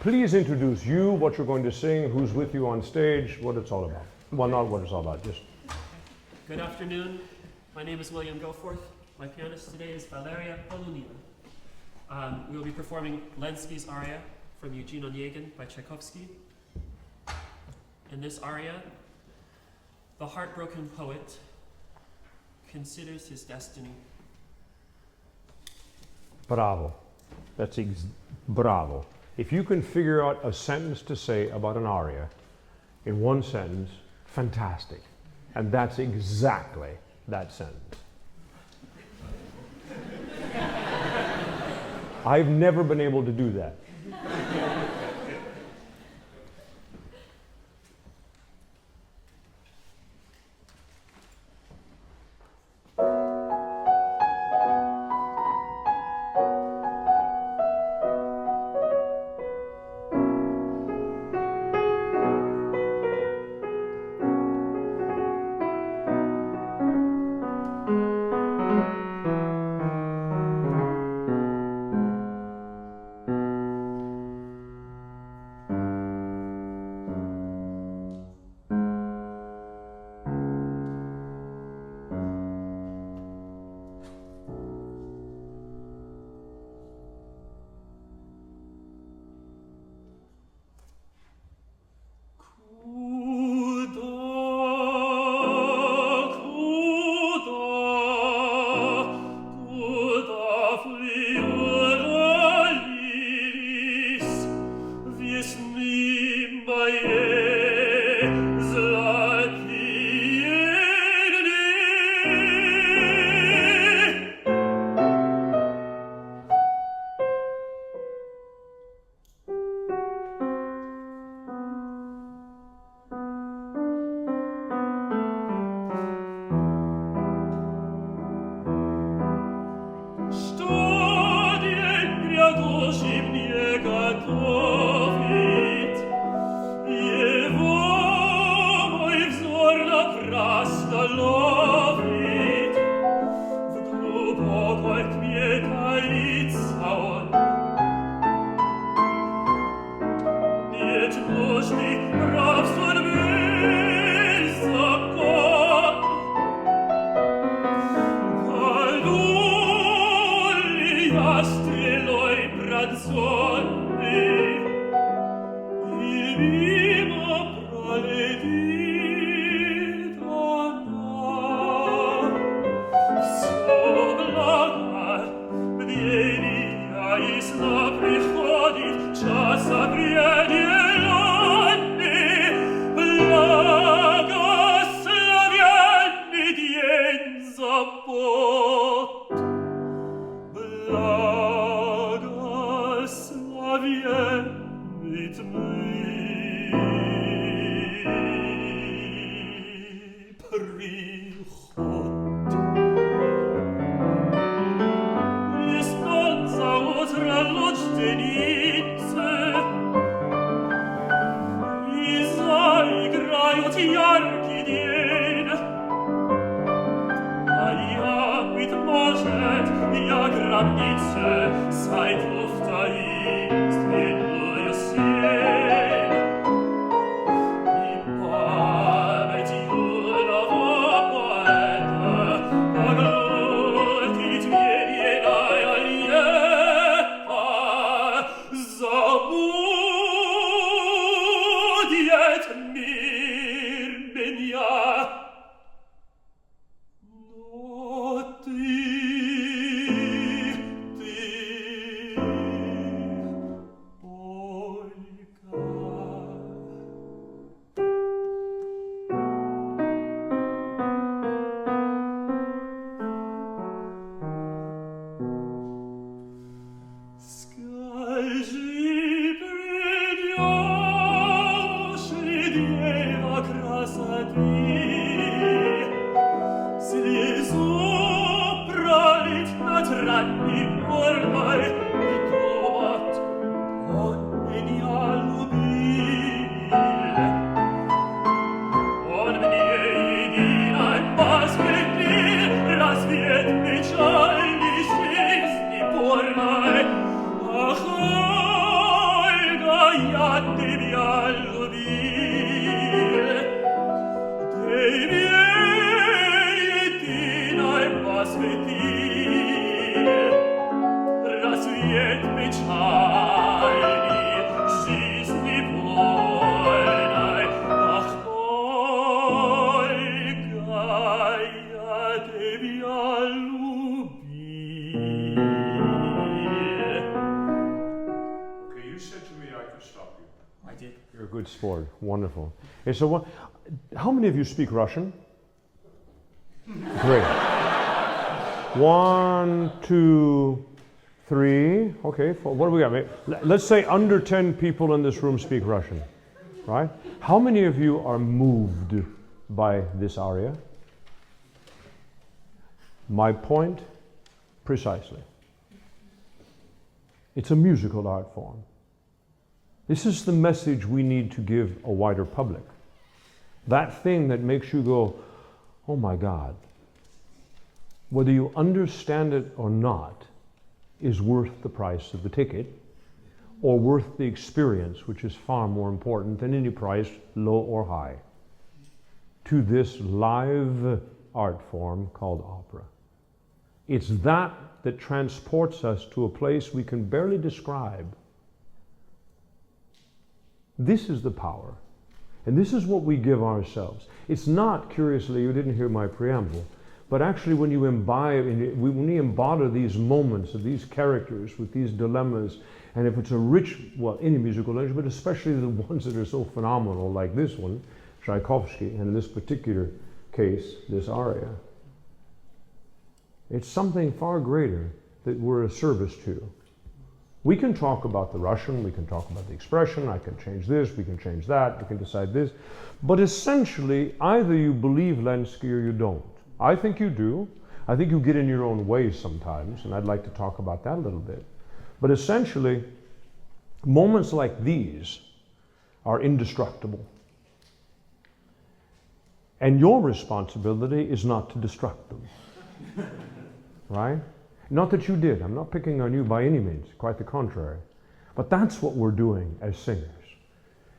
Please introduce you, what you're going to sing, who's with you on stage, what it's all about. Well, not what it's all about, just. Good afternoon. My name is William Goforth. My pianist today is Valeriya Polunina. We will be performing Lensky's aria from Eugene Onegin by Tchaikovsky. In this aria, the heartbroken poet considers his destiny. Bravo. Bravo. If you can figure out a sentence to say about an aria in one sentence, fantastic. And that's exactly that sentence. I've never been able to do that. You're a good sport. Wonderful. Okay, so how many of you speak Russian? Great. 1, 2, 3. Okay, what do we got? Let's say under 10 people in this room speak Russian, right? How many of you are moved by this aria? My point, precisely. It's a musical art form. This is the message we need to give a wider public. That thing that makes you go, oh my God. Whether you understand it or not is worth the price of the ticket, or worth the experience, which is far more important than any price, low or high, to this live art form called opera. It's that transports us to a place we can barely describe. This is the power. And this is what we give ourselves. It's not, curiously, you didn't hear my preamble, but actually when you when we embody these moments of these characters with these dilemmas, and if it's a rich, well, any musical language, but especially the ones that are so phenomenal, like this one, Tchaikovsky, and in this particular case, this aria, it's something far greater that we're a service to. We can talk about the Russian, we can talk about the expression, I can change this, we can change that, we can decide this. But essentially, either you believe Lensky or you don't. I think you do. I think you get in your own way sometimes, and I'd like to talk about that a little bit. But essentially, moments like these are indestructible. And your responsibility is not to destruct them. Right? Not that you did. I'm not picking on you by any means, quite the contrary. But that's what we're doing as singers.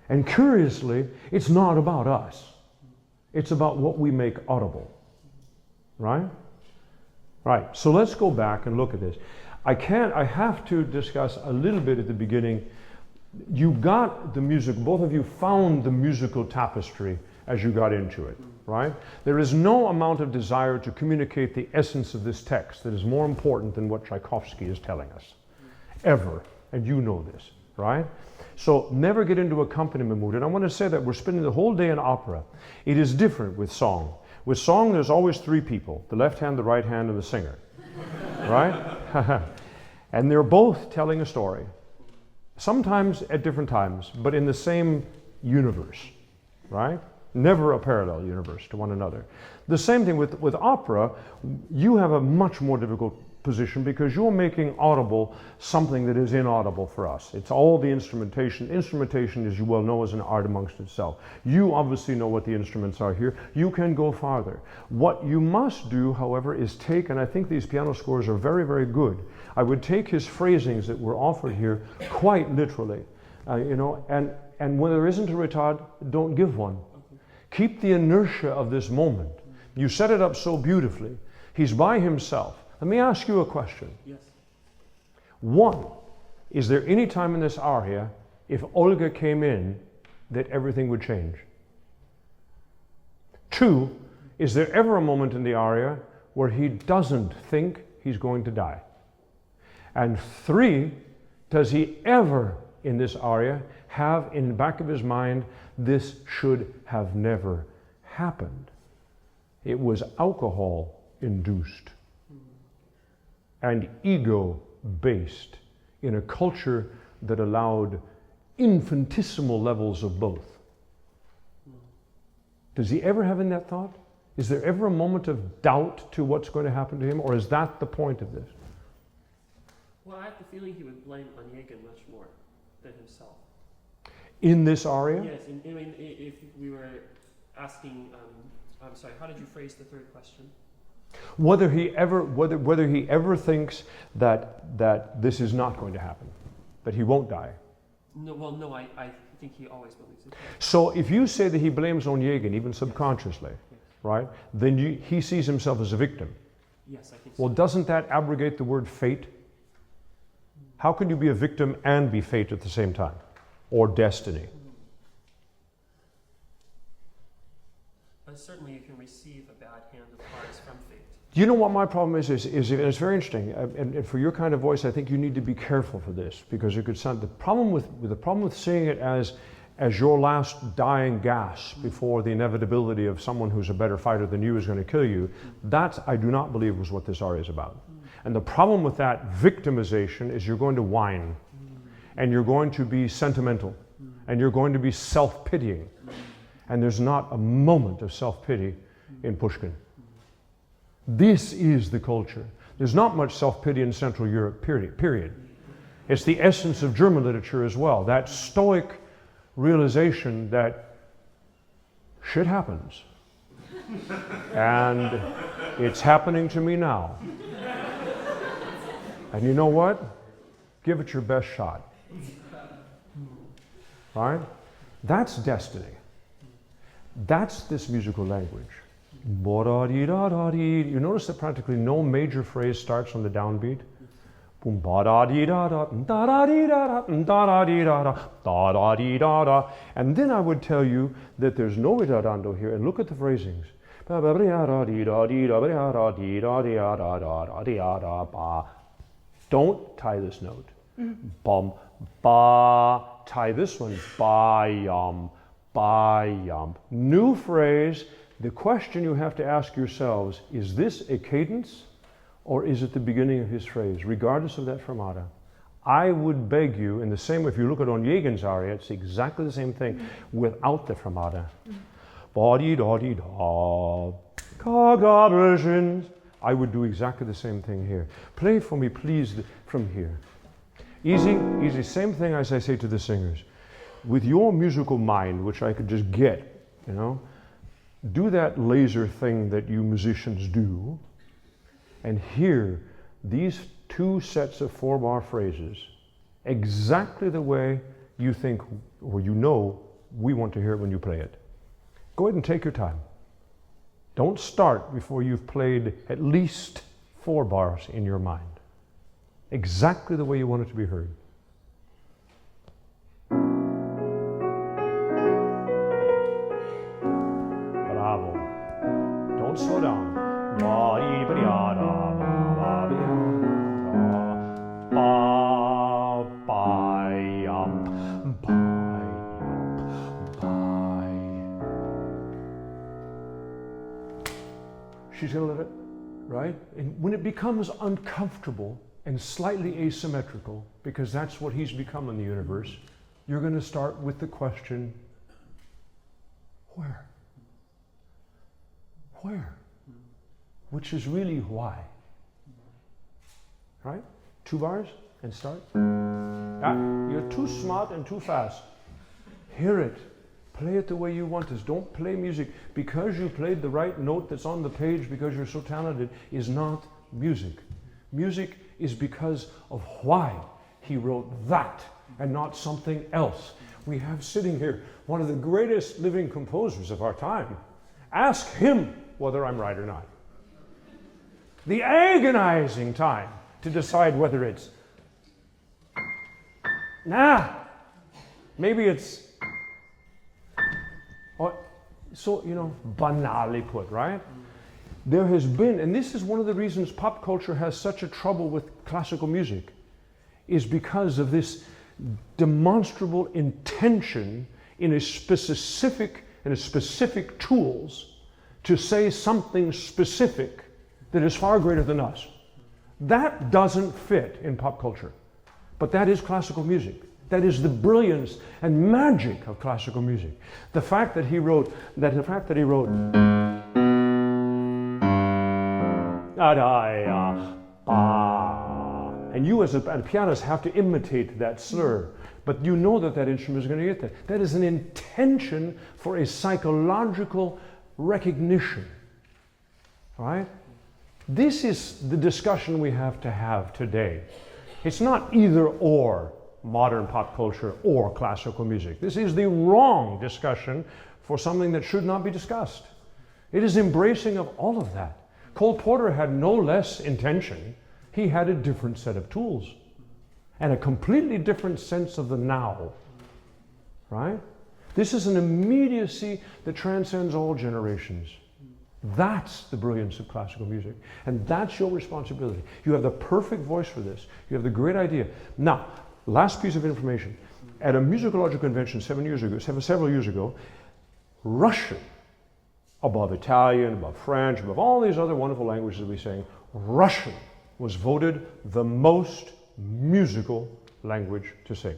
And curiously, it's not about us. It's about what we make audible. Right? Right. So let's go back and look at this. I have to discuss a little bit at the beginning. You got the music, both of you found the musical tapestry as you got into it. Right? There is no amount of desire to communicate the essence of this text that is more important than what Tchaikovsky is telling us. Ever. And you know this. Right? So never get into accompaniment mood. And I want to say that we're spending the whole day in opera. It is different with song. With song, there's always 3 people. The left hand, the right hand, and the singer. Right? And they're both telling a story. Sometimes at different times, but in the same universe. Right? Never a parallel universe to one another. The same thing with opera. You have a much more difficult position because you're making audible something that is inaudible for us. It's all the instrumentation. Instrumentation, as you well know, is an art amongst itself. You obviously know what the instruments are here. You can go farther. What you must do, however, is take, and I think these piano scores are very, very good. I would take his phrasings that were offered here quite literally, and when there isn't a retard, don't give one. Keep the inertia of this moment. You set it up so beautifully. He's by himself. Let me ask you a question. Yes. 1, is there any time in this aria, if Olga came in, that everything would change? 2, is there ever a moment in the aria where he doesn't think he's going to die? And 3, does he ever in this aria have in the back of his mind, this should have never happened? It was alcohol induced and ego based in a culture that allowed infinitesimal levels of both. Does he ever have in that thought? Is there ever a moment of doubt to what's going to happen to him, or is that the point of this? Well, I have the feeling he would blame Onegin much more than himself. In this aria? Yes, I mean, if we were asking, I'm sorry, how did you phrase the third question? Whether he ever thinks that this is not going to happen, that he won't die. No, well, no, I think he always believes it. So if you say that he blames Onegin, even subconsciously, Yes. right, then he sees himself as a victim. Yes, I think so. Well, doesn't that abrogate the word fate? How can you be a victim and be fate at the same time? Or destiny? But certainly you can receive a bad hand of cards from fate. You know what my problem is and it's very interesting, and for your kind of voice, I think you need to be careful for this, because you could sound, the problem with seeing it as your last dying gasp before the inevitability of someone who's a better fighter than you is going to kill you, that I do not believe was what this aria is about. And the problem with that victimization is you're going to whine, and you're going to be sentimental, and you're going to be self-pitying, and there's not a moment of self-pity in Pushkin. This is the culture. There's not much self-pity in Central Europe, period. It's the essence of German literature as well, that stoic realization that shit happens. And it's happening to me now. And you know what? Give it your best shot. Right? That's destiny. That's this musical language. You notice that practically no major phrase starts on the downbeat. And then I would tell you that there's no ridando here, and look at the phrasings. Don't tie this note. Bum, ba, tie this one. Ba, yum, ba, yum. New phrase. The question you have to ask yourselves, is this a cadence or is it the beginning of his phrase, regardless of that fermata? I would beg you, in the same way, if you look at Onegin's aria, it's exactly the same thing without the fermata. I would do exactly the same thing here. Play for me, please, from here. Easy, easy, same thing as I say to the singers. With your musical mind, which I could just get, you know, do that laser thing that you musicians do, and hear these two sets of 4-bar phrases exactly the way you think, or you know, we want to hear it when you play it. Go ahead and take your time. Don't start before you've played at least 4 bars in your mind. Exactly the way you want it to be heard. Bravo. Don't slow down. She's going to let it, right? And when it becomes uncomfortable and slightly asymmetrical, because that's what he's become in the universe, you're going to start with the question, where? Where? Which is really why. Right? 2 bars and start. You're too smart and too fast. Hear it. Play it the way you want it. Don't play music because you played the right note that's on the page because you're so talented is not music. Music is because of why he wrote that and not something else. We have sitting here one of the greatest living composers of our time. Ask him whether I'm right or not. The agonizing time to decide whether it's maybe it's so, you know, banally put, right? There has been, and this is one of the reasons pop culture has such a trouble with classical music, is because of this demonstrable intention in a specific tools to say something specific that is far greater than us. That doesn't fit in pop culture, but that is classical music. That is the brilliance and magic of classical music. The fact that he wrote, and you as a pianist have to imitate that slur, but you know that that instrument is going to get that. That is an intention for a psychological recognition, right? This is the discussion we have to have today. It's not either or. Modern pop culture or classical music. This is the wrong discussion for something that should not be discussed. It is embracing of all of that. Cole Porter had no less intention. He had a different set of tools and a completely different sense of the now, right? This is an immediacy that transcends all generations. That's the brilliance of classical music. And that's your responsibility. You have the perfect voice for this. You have the great idea. Now, last piece of information. At a musicological convention several years ago, Russian, above Italian, above French, above all these other wonderful languages that we sing, Russian was voted the most musical language to sing.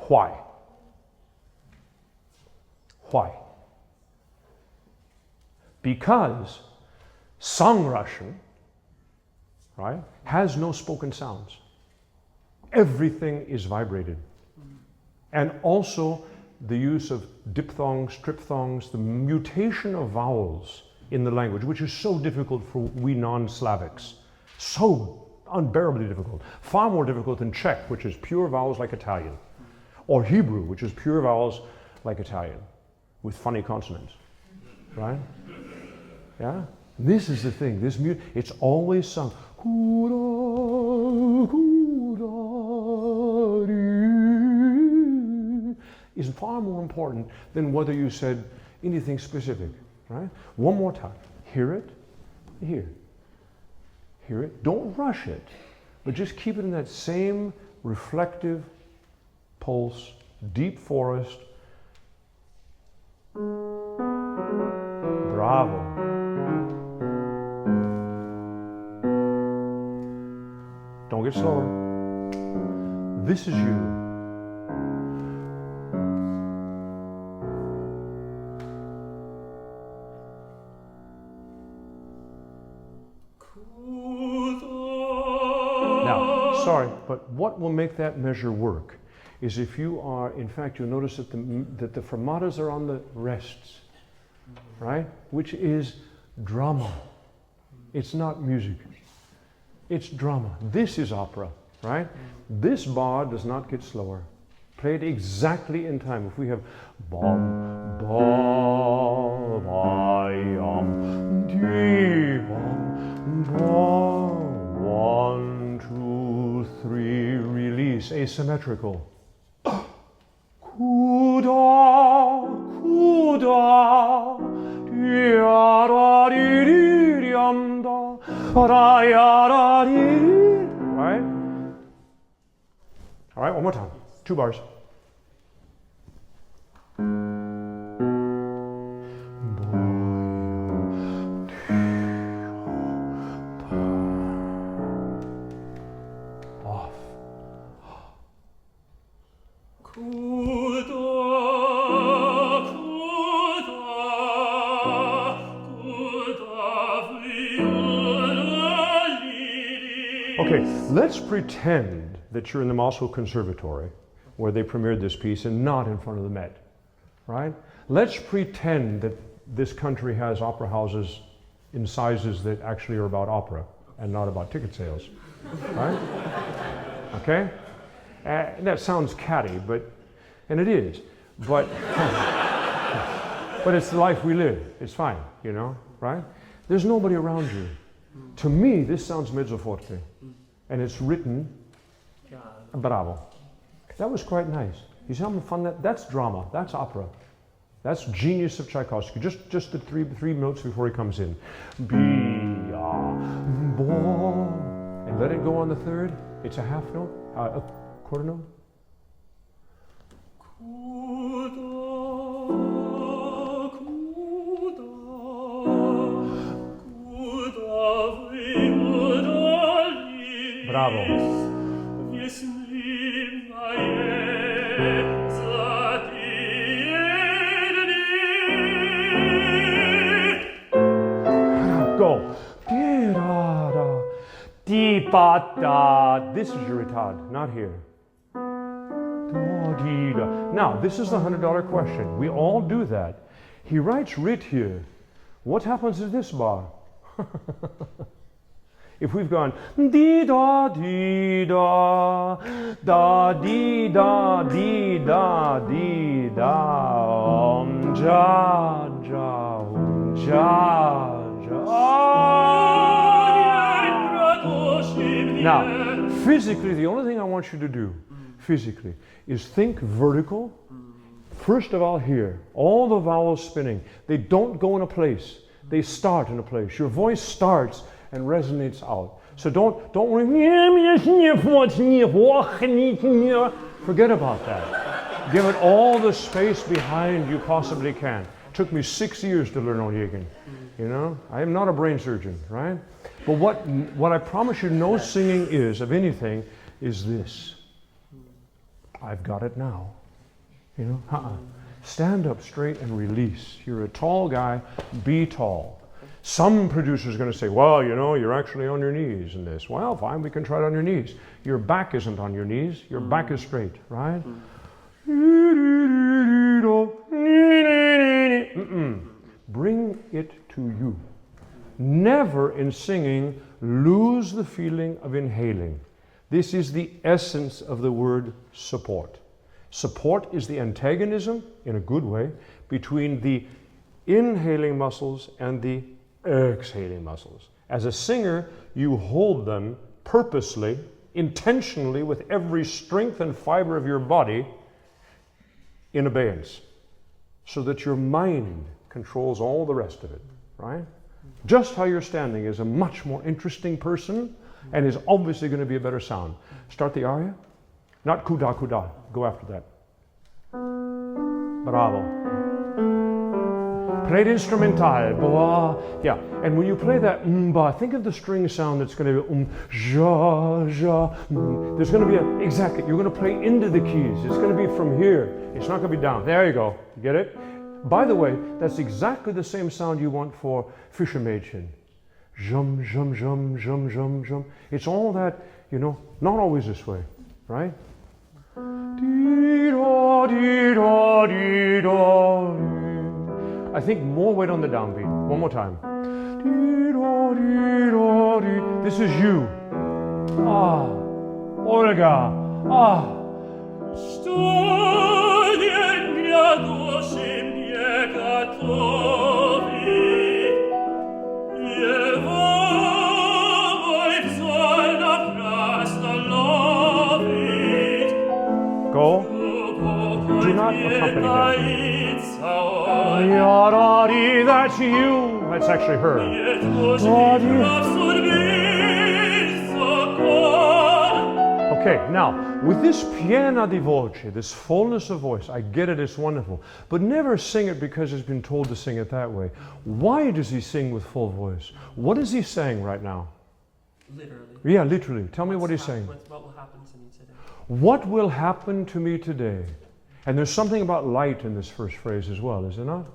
Why? Why? Because sung Russian, right, has no spoken sounds. Everything is vibrated. And also the use of diphthongs, triphthongs, the mutation of vowels in the language, which is so difficult for we non-Slavics. So unbearably difficult. Far more difficult than Czech, which is pure vowels like Italian. Or Hebrew, which is pure vowels like Italian, with funny consonants. Right? Yeah? This is the thing. This music, it's always sung. Is far more important than whether you said anything specific, right? One more time. Hear it, hear. Hear it. Don't rush it, but just keep it in that same reflective pulse, deep forest. Bravo. Don't get slower. This is you. Sorry, but what will make that measure work is if you are, in fact, you'll notice that the fermatas are on the rests, right? Which is drama. It's not music. It's drama. This is opera, right? This bar does not get slower. Play it exactly in time. If we have bum, ba, ba, yum, dee, bum, ba, 1, 2, 3, release, asymmetrical. Kuda, kuda, di-ya-da, di-di-di-yam-da, ba-da-ya-da-di-di. Right? All right, one more time. 2 bars. Off. Okay, let's pretend that you're in the Moscow Conservatory where they premiered this piece and not in front of the Met, right? Let's pretend that this country has opera houses in sizes that actually are about opera and not about ticket sales, right? Okay? That sounds catty, and it is, but it's the life we live. It's fine, you know, right? There's nobody around you. To me, this sounds mezzo forte, and it's written bravo. That was quite nice. You see how fun that's drama, that's opera. That's genius of Tchaikovsky. Just the three notes before he comes in. Be, bo, and let it go on the third. It's a half note, a quarter note. Bravo. Go. This is your retard, not here. Now, this is the $100 question. We all do that. He writes rit here. What happens to this bar? If we've gone dee da dee da da dee da dee da dee da ja ja ja ja Now, physically, the only thing I want you to do, physically, is think vertical. First of all, here, all the vowels spinning. They don't go in a place. They start in a place. Your voice starts and resonates out. So don't forget about that. Give it all the space behind you possibly can. It took me 6 years to learn Onegin. You know, I am not a brain surgeon, right? But what I promise you no singing is, of anything, is this. I've got it now. You know, stand up straight and release. You're a tall guy, be tall. Some producer's going to say, well, you know, you're actually on your knees in this. Well, fine, we can try it on your knees. Your back isn't on your knees, your back is straight, right? Bring it to you. Never in singing lose the feeling of inhaling. This is the essence of the word support. Support is the antagonism, in a good way, between the inhaling muscles and the exhaling muscles. As a singer, you hold them purposely, intentionally, with every strength and fiber of your body in abeyance, so that your mind controls all the rest of it, right? Just how you're standing is a much more interesting person and is obviously going to be a better sound. Start the aria. Not kuda kuda. Go after that. Bravo. Play the instrumental. Boah. Yeah. And when you play that ba, think of the string sound that's going to be ja ja. There's going to be exactly. You're going to play into the keys. It's going to be from here. It's not going to be down. There you go. You get it? By the way, that's exactly the same sound you want for Fischermädchen. Jum jum jum jum jum jum. It's all that, you know, not always this way, right? I think more weight on the downbeat. One more time. This is you. Ah, Olga. Ah. Go. Do not accompany that. That's you. That's actually her. Okay, now, with this piena di voce, this fullness of voice, I get it, it's wonderful. But never sing it because he's been told to sing it that way. Why does he sing with full voice? What is he saying right now? Literally. Yeah, literally. Tell me what he's saying. What will happen to me today? What will happen to me today? And there's something about light in this first phrase as well, is there not?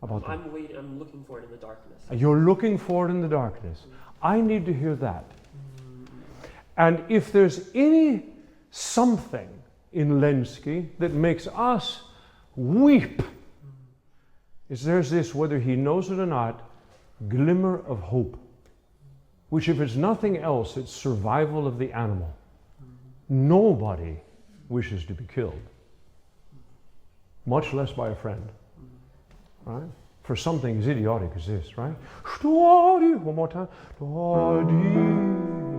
About I'm looking for it in the darkness. You're looking for it in the darkness. I need to hear that. And if there's any something in Lensky that makes us weep, is there's this, whether he knows it or not, glimmer of hope, which if it's nothing else, it's survival of the animal. Nobody wishes to be killed, much less by a friend, right? For something as idiotic as this, right? One more time.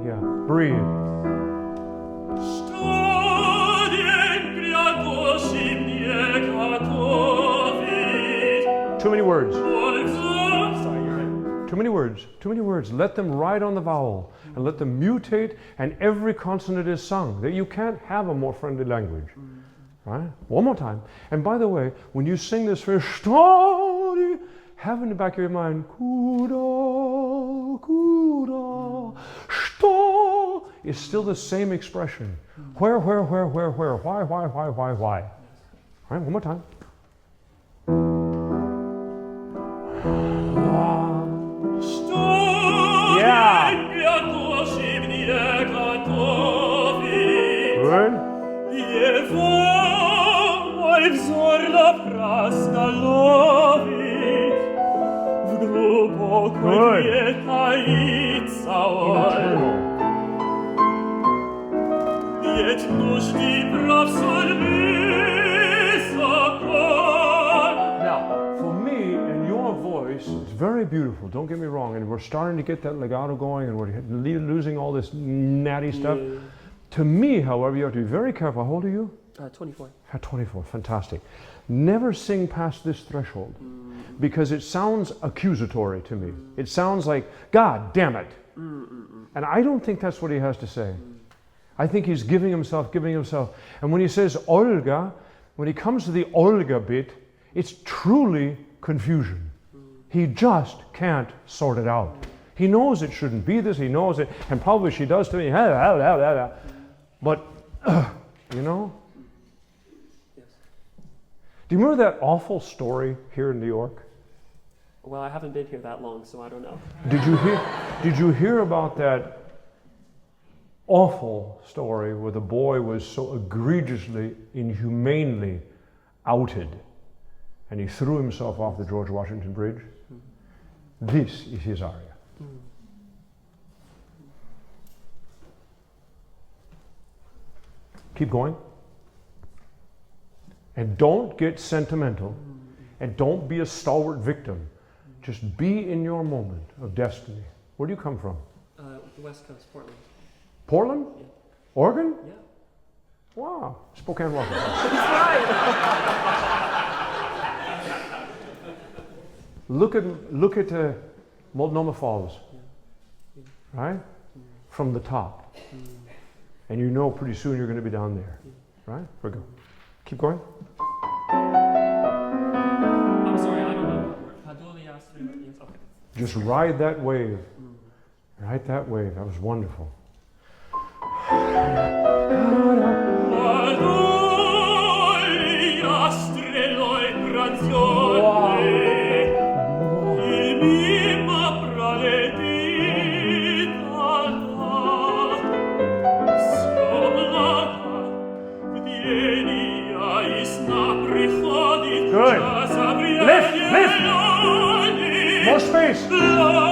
Yeah, breathe. Too many words. Sorry, you're right. Too many words. Too many words. Let them ride on the vowel and let them mutate, and every consonant is sung. That you can't have a more friendly language. Right? One more time. And by the way, when you sing this phrase, have in the back of your mind, kuda, kuda, sto, is still the same expression. Where, why? All right, one more time. Yeah. Good. Now, for me and your voice, It's very beautiful, don't get me wrong, and we're starting to get that legato going and we're losing all this natty stuff. Yeah. To me, however, you have to be very careful. How old are you? 24. 24, fantastic. Never sing past this threshold because it sounds accusatory to me. It sounds like, God damn it. And I don't think that's what he has to say. I think he's giving himself. And when he says Olga, when he comes to the Olga bit, it's truly confusion. He just can't sort it out. He knows it shouldn't be this, he knows it, and probably she does to me, but, you know? Yes. Do you remember that awful story here in New York? Well, I haven't been here that long, so I don't know. Did you hear about that awful story where the boy was so egregiously, inhumanely outed and he threw himself off the George Washington Bridge? This is his aria. Keep going. And don't get sentimental. And don't be a stalwart victim. Just be in your moment of destiny. Where do you come from? The West Coast, Portland. Portland? Yeah. Oregon? Yeah. Wow. Spokane, Washington. That's right. Look at Multnomah Falls, right? From the top. And you know pretty soon you're going to be down there, right? Here we go. Keep going. I'm sorry, I don't know that word. Yes, okay. Just ride that wave. Ride that wave. That was wonderful. Good. Lift. More space. Yes.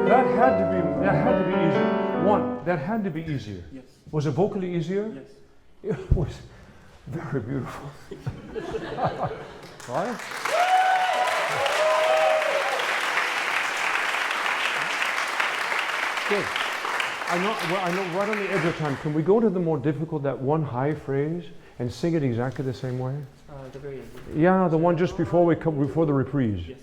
That had to be easier. That had to be easier. Yes. Was it vocally easier? Yes. It was very beautiful. Right? Good. I know right on the edge of time. Can we go to the more difficult, that one high phrase, and sing it exactly the same way? The very end. Yeah, the one just before before the reprise. Yes.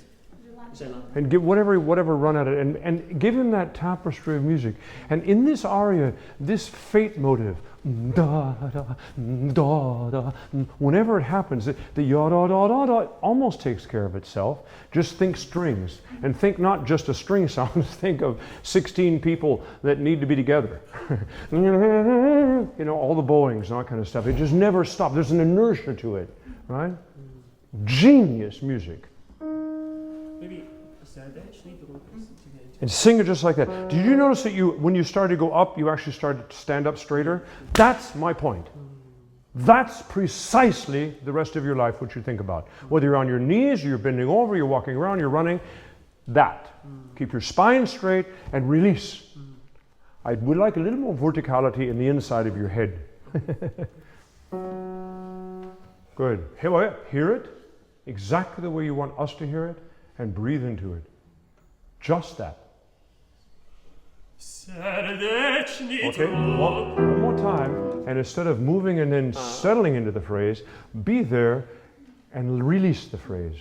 And give whatever run at it, and give him that tapestry of music. And in this aria, this fate motive, da da da da, whenever it happens, the ya da da da da almost takes care of itself. Just think strings, and think not just a string sound. Think of 16 people that need to be together. You know, all the bowings and all that kind of stuff. It just never stops. There's an inertia to it, right? Genius music. Maybe and sing it just like that. Did you notice that when you started to go up, you actually started to stand up straighter? That's my point. That's precisely the rest of your life what you think about. Whether you're on your knees, you're bending over, you're walking around, you're running, that. Keep your spine straight and release. I would like a little more verticality in the inside of your head. Good. Hear it exactly the way you want us to hear it, and breathe into it. Just that. Okay, one more time, and instead of moving and then settling into the phrase, be there and release the phrase.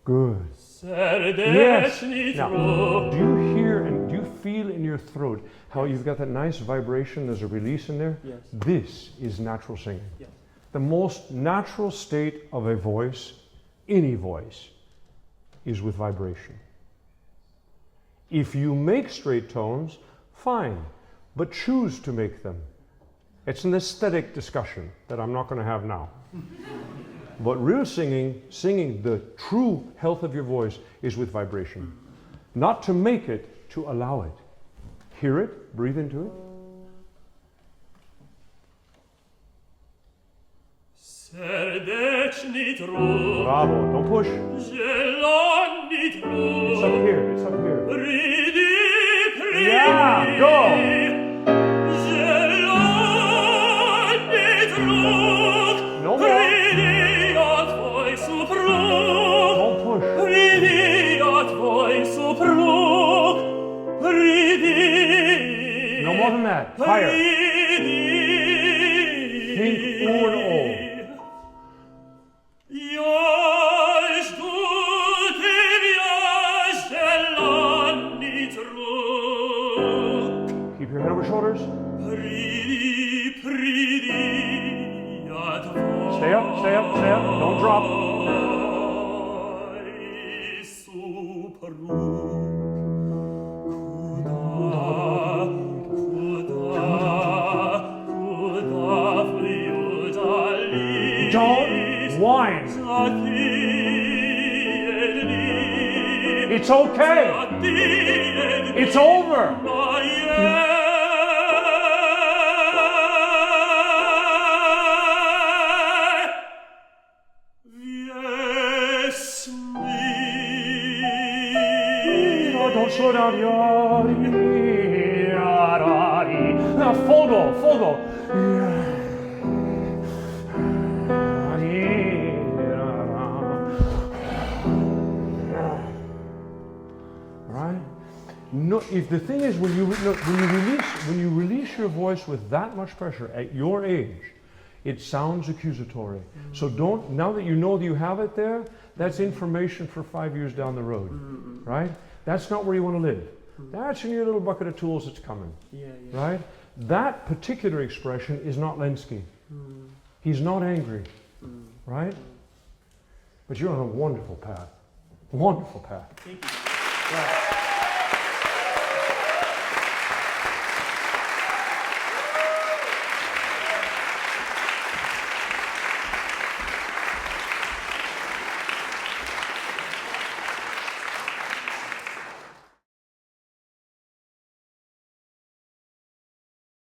Good. Yes. Now, do you hear and do you feel in your throat how you've got that nice vibration? There's a release in there. Yes. This is natural singing. Yes. The most natural state of a voice, any voice, is with vibration. If you make straight tones, fine, but choose to make them. It's an aesthetic discussion that I'm not going to have now. But real singing, the true health of your voice is with vibration. Not to make it, to allow it. Hear it, breathe into it. Serdeczny trud, Bravo. Don't push. zielony trud. It's up here. It's up here. Pridi, pridi. Yeah, go. Zielony trud. No more. Pridi, a twój suprug. Don't push. Pridi, a twój suprug. Pridi. No more than that. Higher. Think O and O. Keep your head over shoulders. Stay up, stay up, stay up. Don't drop. Don't whine. It's okay. It's over. Don't slow down. Now, fogo, fogo. Right? No, if the thing is, when you release your voice with that much pressure at your age, it sounds accusatory. So don't, now that you know that you have it there, that's information for 5 years down the road, right? That's not where you want to live. That's in your little bucket of tools that's coming, right? That particular expression is not Lensky. He's not angry, right? But you're on a wonderful path. Wonderful path. Thank you.